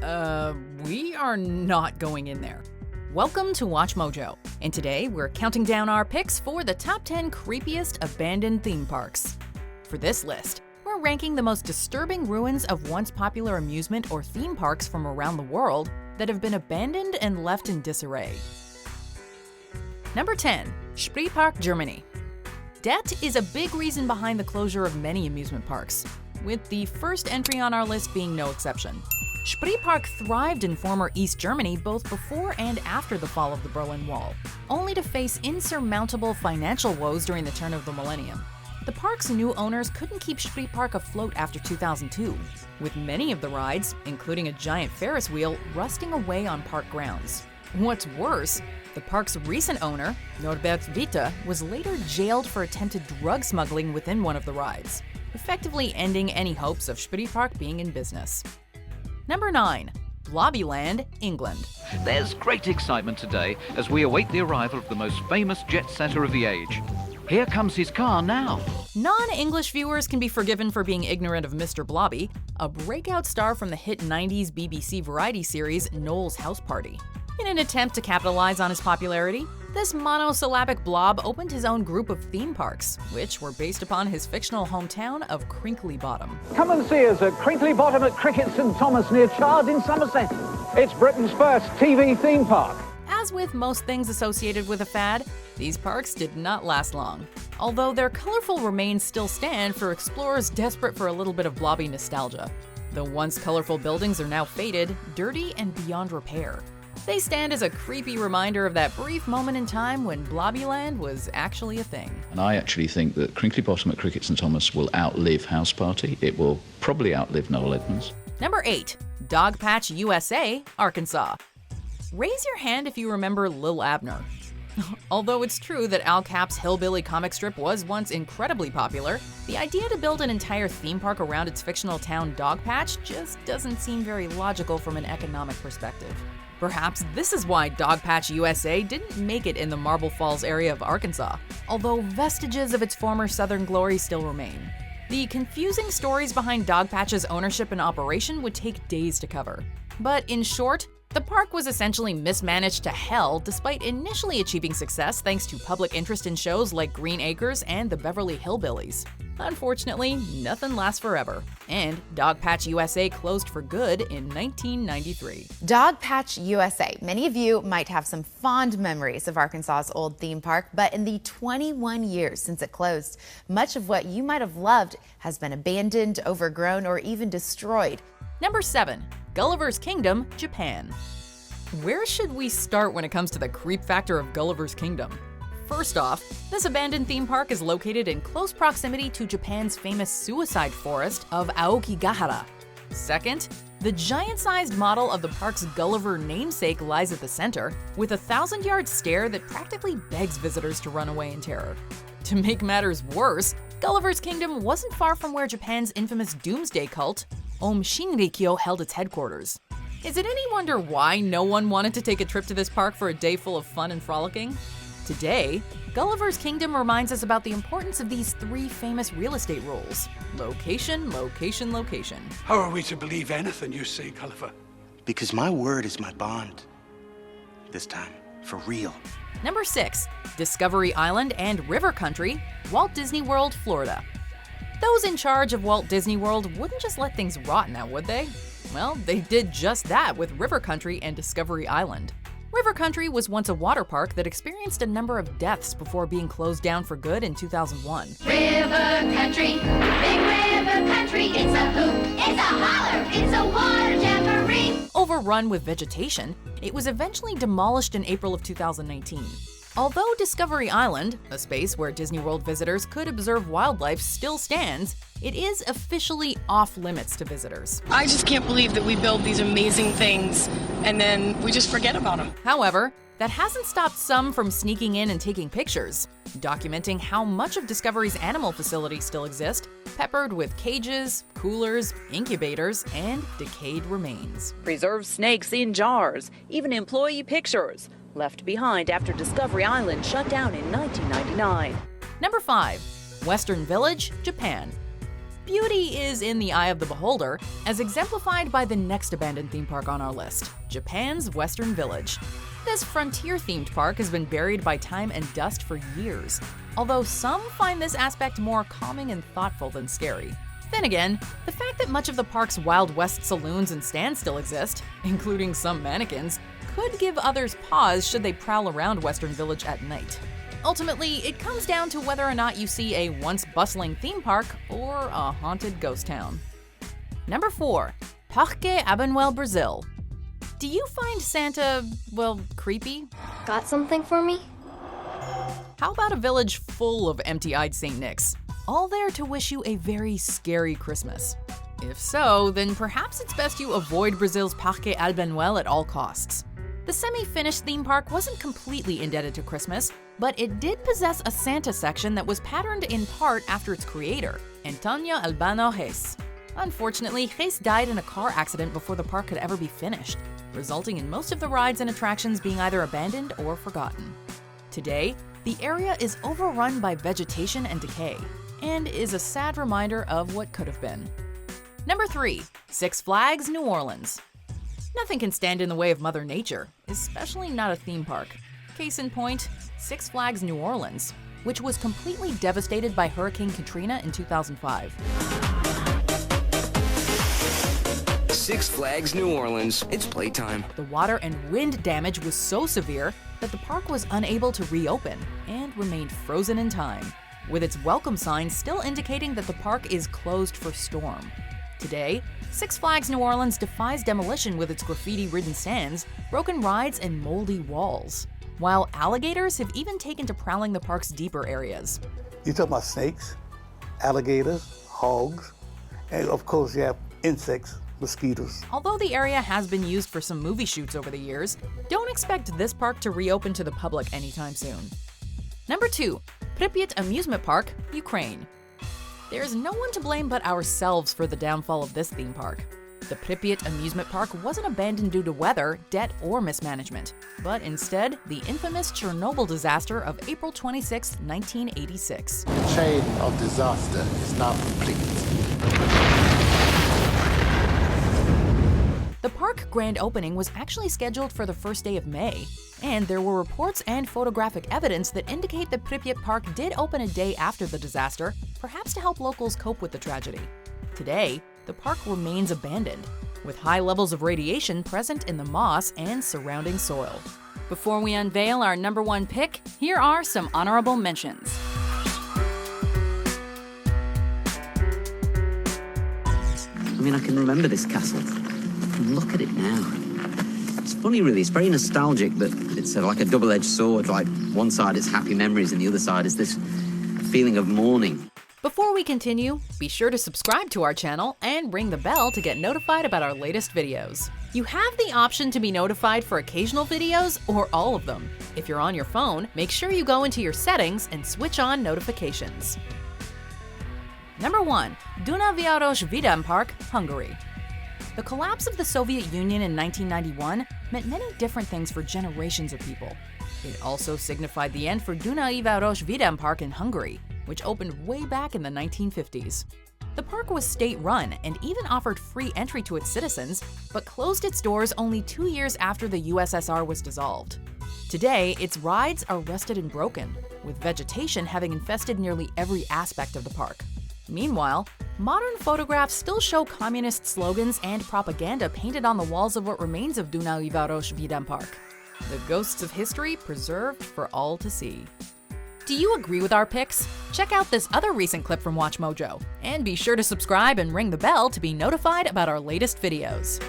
We are not going in there. Welcome to Watch Mojo, and today we're counting down our picks for the top 10 creepiest abandoned theme parks. For this list, we're ranking the most disturbing ruins of once popular amusement or theme parks from around the world that have been abandoned and left in disarray. Number 10. Spreepark, Germany. Debt is a big reason behind the closure of many amusement parks, with the first entry on our list being no exception. Spreepark thrived in former East Germany both before and after the fall of the Berlin Wall, only to face insurmountable financial woes during the turn of the millennium. The park's new owners couldn't keep Spreepark afloat after 2002, with many of the rides, including a giant Ferris wheel, rusting away on park grounds. What's worse, the park's recent owner, Norbert Witte, was later jailed for attempted drug smuggling within one of the rides, effectively ending any hopes of Spreepark being in business. Number 9. Blobbyland, England. There's great excitement today as we await the arrival of the most famous jet setter of the age. Here comes his car now. Non-English viewers can be forgiven for being ignorant of Mr. Blobby, a breakout star from the hit 90s BBC variety series Noel's House Party. In an attempt to capitalize on his popularity, this monosyllabic blob opened his own group of theme parks, which were based upon his fictional hometown of Crinkly Bottom. Come and see us at Crinkly Bottom at Cricket St Thomas near Chard in Somerset. It's Britain's first TV theme park. As with most things associated with a fad, these parks did not last long, although their colorful remains still stand for explorers desperate for a little bit of blobby nostalgia. The once colorful buildings are now faded, dirty, and beyond repair. They stand as a creepy reminder of that brief moment in time when Blobbyland was actually a thing. And I actually think that Crinkly Bottom at Cricket St Thomas will outlive House Party. It will probably outlive Noel Edmonds. Number 8. Dogpatch USA, Arkansas. Raise your hand if you remember Lil Abner. Although it's true that Al Cap's hillbilly comic strip was once incredibly popular, the idea to build an entire theme park around its fictional town Dogpatch just doesn't seem very logical from an economic perspective. Perhaps this is why Dogpatch USA didn't make it in the Marble Falls area of Arkansas, although vestiges of its former southern glory still remain. The confusing stories behind Dogpatch's ownership and operation would take days to cover. But in short, the park was essentially mismanaged to hell despite initially achieving success thanks to public interest in shows like Green Acres and the Beverly Hillbillies. Unfortunately, nothing lasts forever, and Dogpatch USA closed for good in 1993. Dogpatch USA. Many of you might have some fond memories of Arkansas's old theme park, but in the 21 years since it closed, much of what you might have loved has been abandoned, overgrown, or even destroyed. Number 7. Gulliver's Kingdom, Japan. Where should we start when it comes to the creep factor of Gulliver's Kingdom? First off, this abandoned theme park is located in close proximity to Japan's famous suicide forest of Aokigahara. Second, the giant-sized model of the park's Gulliver namesake lies at the center, with a 1,000-yard stare that practically begs visitors to run away in terror. To make matters worse, Gulliver's Kingdom wasn't far from where Japan's infamous doomsday cult, Om Shinrikyo, held its headquarters. Is it any wonder why no one wanted to take a trip to this park for a day full of fun and frolicking? Today, Gulliver's Kingdom reminds us about the importance of these 3 famous real estate rules: location, location, location. How are we to believe anything you say, Gulliver? Because my word is my bond. This time, for real. Number 6. Discovery Island and River Country, Walt Disney World, Florida. Those in charge of Walt Disney World wouldn't just let things rot now, would they? Well, they did just that with River Country and Discovery Island. River Country was once a water park that experienced a number of deaths before being closed down for good in 2001. River Country, big river country, it's a hoop, it's a holler, it's a water jamboree. Overrun with vegetation, it was eventually demolished in April of 2019. Although Discovery Island, a space where Disney World visitors could observe wildlife, still stands, it is officially off-limits to visitors. I just can't believe that we build these amazing things and then we just forget about them. However, that hasn't stopped some from sneaking in and taking pictures, documenting how much of Discovery's animal facilities still exist, peppered with cages, coolers, incubators, and decayed remains. Preserved snakes in jars, even employee pictures, left behind after Discovery Island shut down in 1999. Number 5. Western Village, Japan. Beauty is in the eye of the beholder, as exemplified by the next abandoned theme park on our list, Japan's Western Village. This frontier-themed park has been buried by time and dust for years, although some find this aspect more calming and thoughtful than scary. Then again, the fact that much of the park's Wild West saloons and stands still exist, including some mannequins, could give others pause should they prowl around Western Village at night. Ultimately, it comes down to whether or not you see a once bustling theme park or a haunted ghost town. Number 4. Parque Albanoel, Brazil. Do you find Santa, well, creepy? Got something for me? How about a village full of empty-eyed St. Nics, all there to wish you a very scary Christmas? If so, then perhaps it's best you avoid Brazil's Parque Albanoel at all costs. The semi-finished theme park wasn't completely indebted to Christmas, but it did possess a Santa section that was patterned in part after its creator, Antonio Albano Reis. Unfortunately, Reis died in a car accident before the park could ever be finished, resulting in most of the rides and attractions being either abandoned or forgotten. Today, the area is overrun by vegetation and decay, and is a sad reminder of what could have been. Number 3. Six Flags New Orleans. Nothing can stand in the way of Mother Nature, especially not a theme park. Case in point, Six Flags New Orleans, which was completely devastated by Hurricane Katrina in 2005. Six Flags New Orleans, it's playtime. The water and wind damage was so severe that the park was unable to reopen and remained frozen in time, with its welcome sign still indicating that the park is closed for storm. Today, Six Flags New Orleans defies demolition with its graffiti-ridden stands, broken rides, and moldy walls, while alligators have even taken to prowling the park's deeper areas. You talk about snakes, alligators, hogs, and of course you have insects, mosquitoes. Although the area has been used for some movie shoots over the years, don't expect this park to reopen to the public anytime soon. Number 2. Pripyat Amusement Park, Ukraine. There's no one to blame but ourselves for the downfall of this theme park. The Pripyat Amusement Park wasn't abandoned due to weather, debt, or mismanagement, but instead the infamous Chernobyl disaster of April 26, 1986. The chain of disaster is now complete. The park grand opening was actually scheduled for the first day of May, and there were reports and photographic evidence that indicate that Pripyat Park did open a day after the disaster, perhaps to help locals cope with the tragedy. Today, the park remains abandoned, with high levels of radiation present in the moss and surrounding soil. Before we unveil our number 1 pick, here are some honorable mentions. I mean, I can remember this castle. Look at it now. It's funny, really. It's very nostalgic, but it's like a double-edged sword. Like, one side is happy memories, and the other side is this feeling of mourning. Before we continue, be sure to subscribe to our channel and ring the bell to get notified about our latest videos. You have the option to be notified for occasional videos or all of them. If you're on your phone, make sure you go into your settings and switch on notifications. Number 1. Dunaujvarosi Vidampark, Hungary. The collapse of the Soviet Union in 1991 meant many different things for generations of people. It also signified the end for Dunaujvarosi Vidampark in Hungary, which opened way back in the 1950s. The park was state-run and even offered free entry to its citizens, but closed its doors only 2 years after the USSR was dissolved. Today, its rides are rusted and broken, with vegetation having infested nearly every aspect of the park. Meanwhile, modern photographs still show communist slogans and propaganda painted on the walls of what remains of Dunaujvarosi Vidampark. The ghosts of history preserved for all to see. Do you agree with our picks? Check out this other recent clip from WatchMojo, and be sure to subscribe and ring the bell to be notified about our latest videos.